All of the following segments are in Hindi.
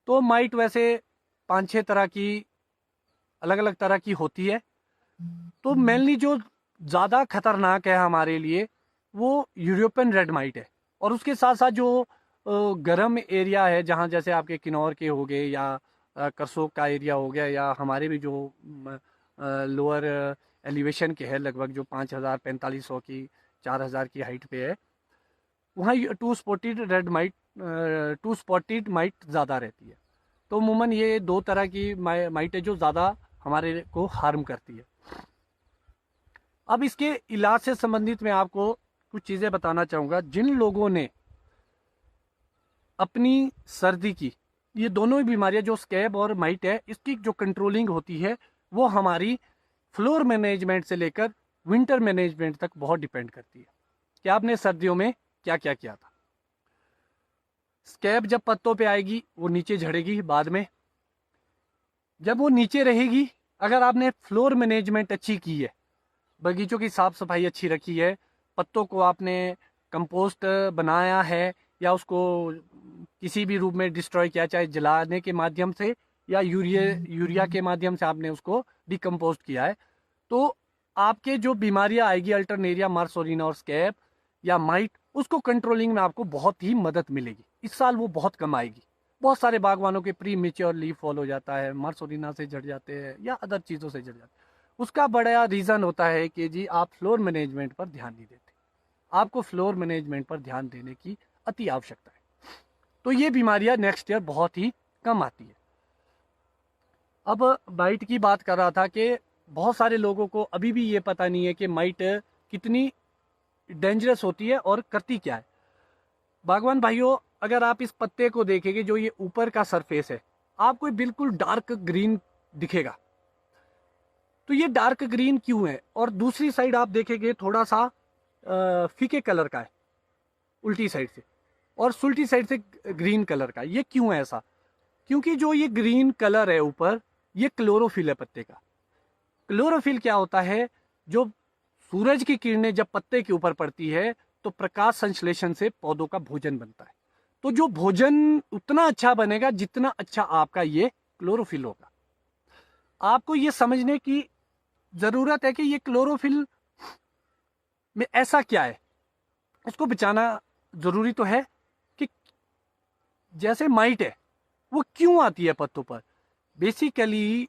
तो माइट वैसे 5-6 तरह की, अलग अलग तरह की होती है। तो मेनली जो ज़्यादा खतरनाक है हमारे लिए वो यूरोपियन रेड माइट है। और उसके साथ साथ जो गर्म एरिया है, जहाँ जैसे आपके किन्नौर के हो गए या करसोग का एरिया हो गया, या हमारे भी जो लोअर एलिवेशन के है, लगभग जो 5,000-4,500 की, 4,000 की हाइट पे है, वहाँ टू स्पॉटेड माइट ज़्यादा रहती है। तो अमूमन ये दो तरह की माइट है जो ज़्यादा हमारे को हार्म करती है। अब इसके इलाज से संबंधित मैं आपको कुछ चीज़ें बताना चाहूँगा। जिन लोगों ने अपनी सर्दी की, ये दोनों ही बीमारियां जो स्कैब और माइट है, इसकी जो कंट्रोलिंग होती है वो हमारी फ्लोर मैनेजमेंट से लेकर विंटर मैनेजमेंट तक बहुत डिपेंड करती है कि आपने सर्दियों में क्या क्या किया था। स्कैब जब पत्तों पे आएगी वो नीचे झड़ेगी बाद में। जब वो नीचे रहेगी, अगर आपने फ्लोर मैनेजमेंट अच्छी की है, बगीचों की साफ सफाई अच्छी रखी है, पत्तों को आपने कंपोस्ट बनाया है या उसको किसी भी रूप में डिस्ट्रॉय किया, चाहे जलाने के माध्यम से या यूरिया के माध्यम से आपने उसको डिकम्पोस्ट किया है, तो आपके जो बीमारियां आएगी अल्टरनेरिया, मार्सोरिना और स्कैब या माइट, उसको कंट्रोलिंग में आपको बहुत ही मदद मिलेगी। इस साल वो बहुत कम आएगी। बहुत सारे बागवानों के प्री मेच्योर लीफ फॉल हो जाता है, मार्सोरिना से झड़ जाते हैं या अदर चीज़ों से झड़ जाते हैं। उसका बड़ा रीज़न होता है कि जी आप फ्लोर मैनेजमेंट पर ध्यान नहीं देते। आपको फ्लोर मैनेजमेंट पर ध्यान देने की अति आवश्यकता है। तो ये बीमारियां नेक्स्ट ईयर बहुत ही कम आती है। अब माइट की बात कर रहा था कि बहुत सारे लोगों को अभी भी ये पता नहीं है कि माइट कितनी डेंजरस होती है और करती क्या है। बागवान भाइयों, अगर आप इस पत्ते को देखेंगे, जो ये ऊपर का सरफेस है, आपको बिल्कुल डार्क ग्रीन दिखेगा। तो ये डार्क ग्रीन क्यों है? और दूसरी साइड आप देखेंगे थोड़ा सा फीके कलर का है उल्टी साइड से, और सुल्टी साइड से ग्रीन कलर का। ये क्यों है ऐसा? क्योंकि जो ये ग्रीन कलर है ऊपर, ये क्लोरोफिल है पत्ते का। क्लोरोफिल क्या होता है? जो सूरज की किरणें जब पत्ते के ऊपर पड़ती है तो प्रकाश संश्लेषण से पौधों का भोजन बनता है। तो जो भोजन उतना अच्छा बनेगा जितना अच्छा आपका ये क्लोरोफिल होगा। आपको ये समझने की जरूरत है कि ये क्लोरोफिल में ऐसा क्या है, उसको बचाना जरूरी तो है। कि जैसे माइट है, वो क्यों आती है पत्तों पर? बेसिकली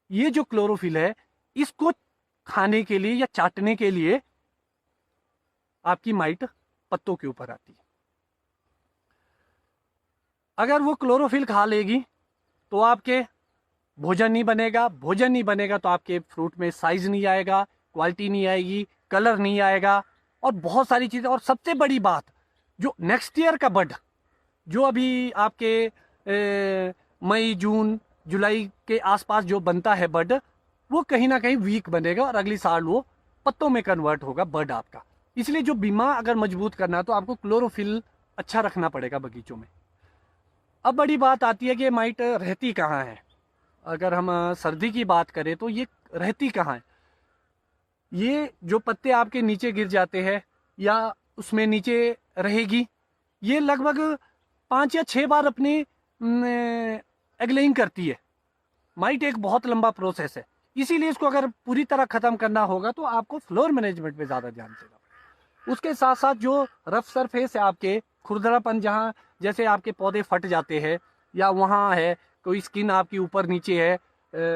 ये जो क्लोरोफिल है, इसको खाने के लिए या चाटने के लिए आपकी माइट पत्तों के ऊपर आती है। अगर वो क्लोरोफिल खा लेगी तो आपके भोजन नहीं बनेगा, भोजन नहीं बनेगा तो आपके फ्रूट में साइज नहीं आएगा, क्वालिटी नहीं आएगी, कलर नहीं आएगा, और बहुत सारी चीज़ें। और सबसे बड़ी बात, जो नेक्स्ट ईयर का बड, जो अभी आपके मई जून जुलाई के आसपास जो बनता है बड, वो कहीं ना कहीं वीक बनेगा और अगली साल वो पत्तों में कन्वर्ट होगा बड आपका। इसलिए जो बीमा अगर मजबूत करना है तो आपको क्लोरोफिल अच्छा रखना पड़ेगा बगीचों में। अब बड़ी बात आती है कि माइट रहती कहाँ है। अगर हम सर्दी की बात करें तो ये रहती कहाँ है? ये जो पत्ते आपके नीचे गिर जाते हैं या उसमें नीचे रहेगी, ये लगभग 5 या 6 बार अपनी एग्लेइंग करती है। माइट एक बहुत लंबा प्रोसेस है, इसीलिए इसको अगर पूरी तरह खत्म करना होगा तो आपको फ्लोर मैनेजमेंट पे ज़्यादा ध्यान देना पड़ेगा। उसके साथ साथ जो रफ सरफेस है आपके, खुरदरापन, जहाँ जैसे आपके पौधे फट जाते हैं या वहाँ है कोई स्किन आपकी ऊपर नीचे है,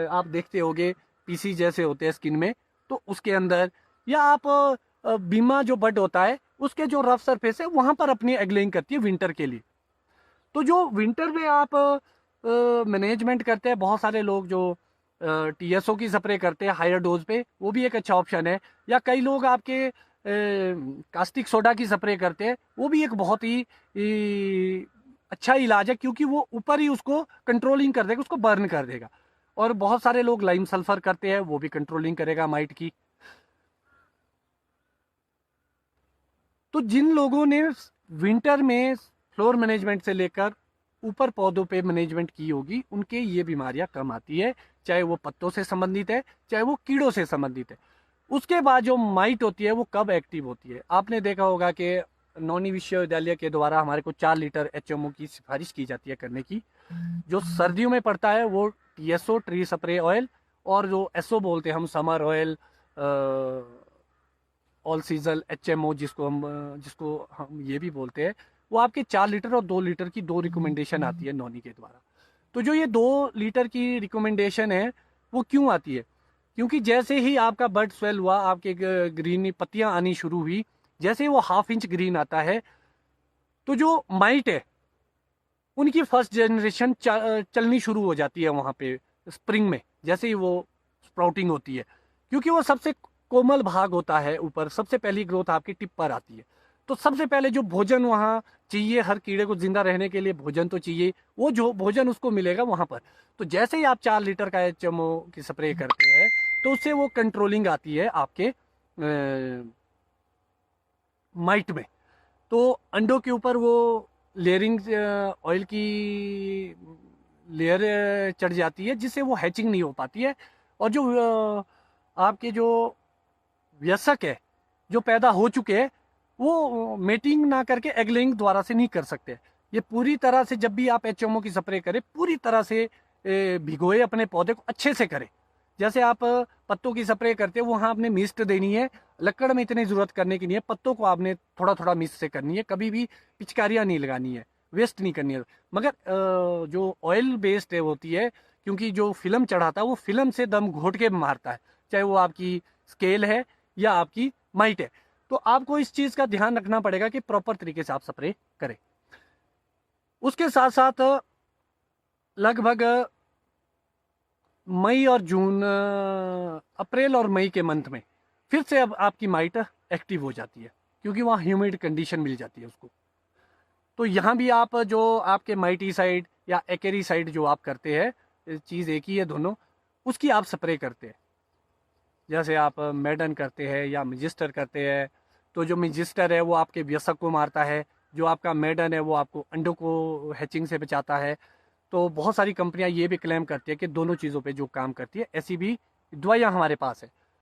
आप देखते होगे पीसी जैसे होते हैं स्किन में, तो उसके अंदर, या आप बीमा जो बड होता है उसके जो रफ सरफेस है वहाँ पर अपनी एग्लेइंग करती है विंटर के लिए। तो जो विंटर में आप मैनेजमेंट करते हैं, बहुत सारे लोग जो टीएसओ की स्प्रे करते हैं हायर डोज पे, वो भी एक अच्छा ऑप्शन है। या कई लोग आपके कास्टिक सोडा की स्प्रे करते हैं, वो भी एक बहुत ही अच्छा इलाज है, क्योंकि वो ऊपर ही उसको कंट्रोलिंग कर देगा, उसको बर्न कर देगा। और बहुत सारे लोग लाइम सल्फर करते हैं, वो भी कंट्रोलिंग करेगा माइट की। तो जिन लोगों ने विंटर में फ्लोर मैनेजमेंट से लेकर ऊपर पौधों पे मैनेजमेंट की होगी, उनके ये बीमारियां कम आती है, चाहे वो पत्तों से संबंधित है, चाहे वो कीड़ों से संबंधित है। उसके बाद जो माइट होती है वो कब एक्टिव होती है? आपने देखा होगा कि नौनी विश्वविद्यालय के द्वारा हमारे को 4 लीटर HMO की सिफारिश की जाती है करने की। जो सर्दियों में पड़ता है वो TSO ट्री स्प्रे ऑयल, और जो SO बोलते हैं हम summer oil, all season HMO जिसको हम ये भी बोलते हैं, वो आपके 4 लीटर और 2 लीटर की 2 रिकमेंडेशन आती है नौनी के द्वारा। तो जो ये 2 लीटर की रिकमेंडेशन है वो क्यों आती है? क्योंकि जैसे ही आपका बर्ड स्वेल हुआ, आपके ग्रीन पत्तियां आनी शुरू हुई, जैसे ही वो 1/2 इंच ग्रीन आता है, तो जो माइट है उनकी फर्स्ट जनरेशन चलनी शुरू हो जाती है वहाँ पे स्प्रिंग में, जैसे ही वो स्प्राउटिंग होती है। क्योंकि वो सबसे कोमल भाग होता है, ऊपर सबसे पहली ग्रोथ आपकी टिप पर आती है। तो सबसे पहले जो भोजन वहाँ चाहिए, हर कीड़े को जिंदा रहने के लिए भोजन तो चाहिए, वो जो भोजन उसको मिलेगा वहाँ पर। तो जैसे ही आप 4 लीटर का HMO की स्प्रे करते हैं, तो उससे वो कंट्रोलिंग आती है आपके माइट में। तो अंडों के ऊपर वो लेयरिंग ऑयल की लेयर चढ़ जाती है, जिससे वो हैचिंग नहीं हो पाती है। और जो आपके जो वयस्क है जो पैदा हो चुके हैं, वो मेटिंग ना करके एग लेइंग द्वारा से नहीं कर सकते। ये पूरी तरह से, जब भी आप HMO की स्प्रे करें, पूरी तरह से भिगोए अपने पौधे को अच्छे से करें। जैसे आप पत्तों की स्प्रे करते हैं, वहाँ आपने मिस्ट देनी है, लकड़ में इतनी जरूरत करने की नहीं है, पत्तों को आपने थोड़ा थोड़ा मिस्ट से करनी है। कभी भी पिचकारियाँ नहीं लगानी है, वेस्ट नहीं करनी है। मगर जो ऑयल बेस्ड होती है, क्योंकि जो फिल्म चढ़ाता है वो फिल्म से दम घोट के मारता है, चाहे वो आपकी स्केल है या आपकी माइट है। तो आपको इस चीज़ का ध्यान रखना पड़ेगा कि प्रॉपर तरीके से आप स्प्रे करें। उसके साथ साथ लगभग मई और जून, अप्रैल और मई के मंथ में फिर से अब आपकी माइट एक्टिव हो जाती है, क्योंकि वहाँ ह्यूमिड कंडीशन मिल जाती है उसको। तो यहाँ भी आप जो आपके माइटीसाइड या एक्रेसीड जो आप करते हैं, चीज़ एक ही है दोनों, उसकी आप स्प्रे करते हैं। जैसे आप मेडन करते हैं या मिजिस्टर करते हैं, तो जो मिजिस्टर है वो आपके वयस्क को मारता है, जो आपका मेडन है वो आपको अंडों को हैचिंग से बचाता है। तो बहुत सारी कंपनियां ये भी क्लेम करती है कि दोनों चीज़ों पे जो काम करती है, ऐसी भी दवाइयाँ हमारे पास है।